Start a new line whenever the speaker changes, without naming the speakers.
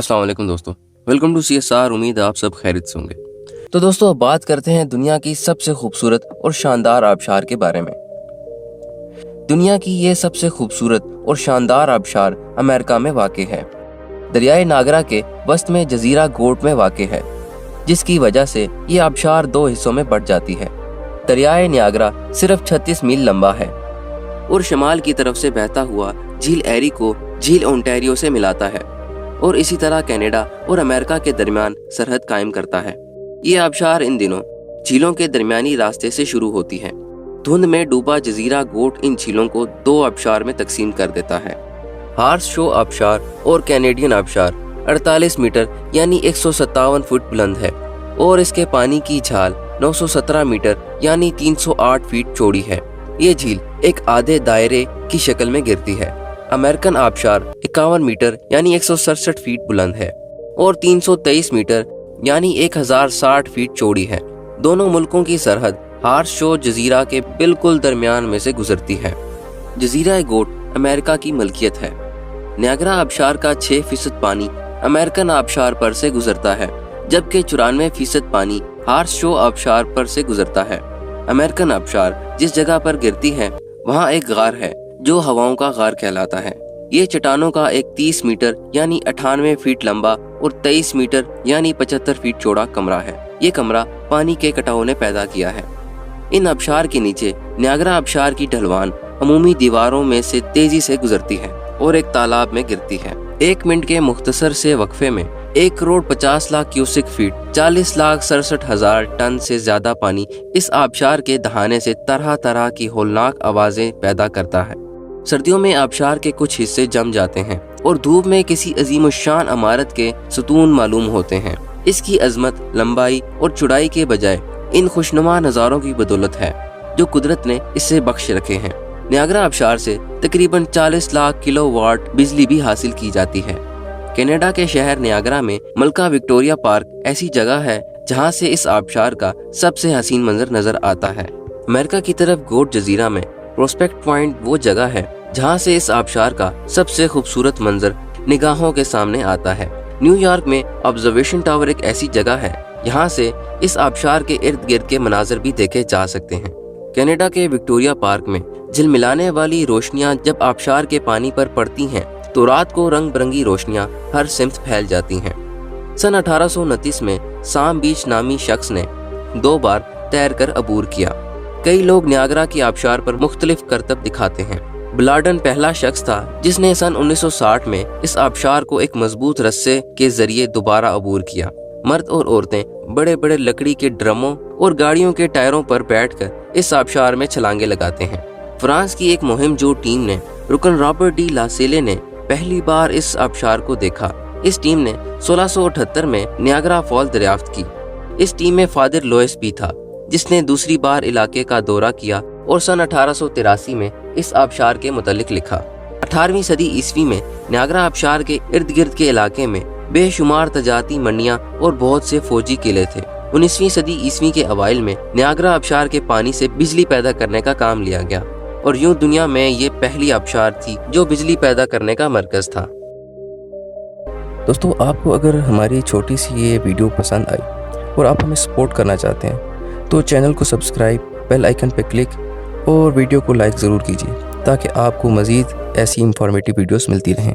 अस्सलाम वालेकुम दोस्तों, वेलकम टू CSR। उम्मीद है आप सब खैरियत से होंगे।
तो दोस्तों अब बात करते हैं दुनिया की सबसे खूबसूरत और शानदार आबशार के बारे में। दुनिया की ये सबसे खूबसूरत और शानदार आबशार अमेरिका में वाक़ है। दरियाए नागरा के वस्त में जजीरा गोट में वाक़ है, जिसकी वजह से ये आबशार दो हिस्सों में बढ़ जाती है। दरियाए नागरा सिर्फ 36 मील लंबा है
और शमाल की तरफ से बहता हुआ झील एरी को झील ओंटारियो से मिलाता है और इसी तरह कनाडा और अमेरिका के दरमियान सरहद कायम करता है। ये आबशार इन दिनों झीलों के दरमियानी रास्ते से शुरू होती है। धुंध में डूबा जजीरा गोट इन झीलों को दो आबशार में तकसीम कर देता है। हार्स शो आबशार और कैनेडियन आबशार 48 मीटर यानी 157 फुट बुलंद है और इसके पानी की झाल 917 मीटर यानी 308 फीट चौड़ी है। ये झील एक आधे दायरे की शक्ल में गिरती है। अमेरिकन आबशार 51 मीटर यानी 167 फीट बुलंद है और 323 मीटर यानी 1060 फीट चौड़ी है। दोनों मुल्कों की सरहद हार्स शो जजीरा के बिल्कुल दरमियान में से गुजरती है। जजीरा गोट अमेरिका की मलकियत है। नायग्रा आबशार का 6% पानी अमेरिकन आबशार पर से गुजरता है, जबकि 94% पानी हार्स शो आबशार पर से गुजरता है। अमेरिकन आबशार जिस जगह पर गिरती है वहाँ एक गार है जो हवाओं का गार कहलाता है। ये चट्टानों का एक 30 मीटर यानी 98 फीट लंबा और 23 मीटर यानी 75 फीट चौड़ा कमरा है। ये कमरा पानी के कटाव ने पैदा किया है। इन आबशार के नीचे नायग्रा आबशार की ढलवान अमूमी दीवारों में से तेजी से गुजरती है और एक तालाब में गिरती है। 1 मिनट के मुख्तसर से वक्फे में 1 करोड़ 50 लाख क्यूसिक फीट 40 लाख 67 हजार टन से ज्यादा पानी इस आबशार के दहाने से तरह तरह की होलनाक आवाजें पैदा करता है। सर्दियों में आबशार के कुछ हिस्से जम जाते हैं और धूप में किसी अजीमुशान इमारत के सतून मालूम होते हैं। इसकी अजमत, लंबाई और चौड़ाई के बजाय इन खुशनुमा नज़ारों की बदौलत है जो कुदरत ने इससे बख्श रखे हैं। नायग्रा आबशार से तकरीबन 40 लाख किलोवाट बिजली भी हासिल की जाती है। कनाडा के शहर नायग्रा में मलका विक्टोरिया पार्क ऐसी जगह है जहां से इस आबशार का सबसे हसीन मंजर नजर आता है। अमेरिका की तरफ गोट जजीरा में प्रोस्पेक्ट पॉइंट वो जगह है जहां से इस आबशार का सबसे खूबसूरत मंजर निगाहों के सामने आता है। न्यूयॉर्क में ऑब्जर्वेशन टावर एक ऐसी जगह है यहाँ से इस आबशार के इर्द गिर्द के मनाजर भी देखे जा सकते हैं। कनाडा के विक्टोरिया पार्क में झिलमिलाने वाली रोशनियां जब आबशार के पानी पर पड़ती हैं तो रात को रंग बिरंगी रोशनियां हर सिमत फैल जाती हैं। सन 1829 में साम बीच नामी शख्स ने 2 बार तैरकर अबूर किया। कई लोग नायग्रा की आबशार पर मुख्तलिफ करतब दिखाते हैं। ब्लाडन पहला शख्स था जिसने सन 1960 में इस आबशार को एक मजबूत रस्से के जरिए दोबारा अबूर किया। मर्द और औरतें बड़े बड़े लकड़ी के ड्रमों और गाड़ियों के टायरों पर बैठकर इस आबशार में छलांगे लगाते हैं। फ्रांस की एक मुहिम जो टीम ने रुकन रॉबर्ट डी लासेले ने पहली बार इस आबशार को देखा। इस टीम ने 1678 में नायग्रा फॉल दरियाफ्त की। इस टीम में फादर लोइस भी था जिसने दूसरी बार इलाके का दौरा किया और सन 1883 में इस आबशार के मुतालिक लिखा। 18वीं सदी ईस्वी में नायग्रा आबशार के इर्द गिर्द के इलाके में बेशुमार तजाती मंडियां और बहुत से फौजी किले थे। 19वीं सदी ईस्वी के अवाइल में नायग्रा आबशार के पानी से बिजली पैदा करने का काम लिया गया और यूं दुनिया में ये पहली आबशार थी जो बिजली पैदा करने का मरकज था।
दोस्तों आपको अगर हमारी छोटी सी ये वीडियो पसंद आई और आप हमें सपोर्ट करना चाहते हैं तो चैनल को सब्सक्राइब, बेल आइकन पर क्लिक और वीडियो को लाइक ज़रूर कीजिए ताकि आपको मज़ीद ऐसी इंफॉर्मेटिव वीडियोस मिलती रहें।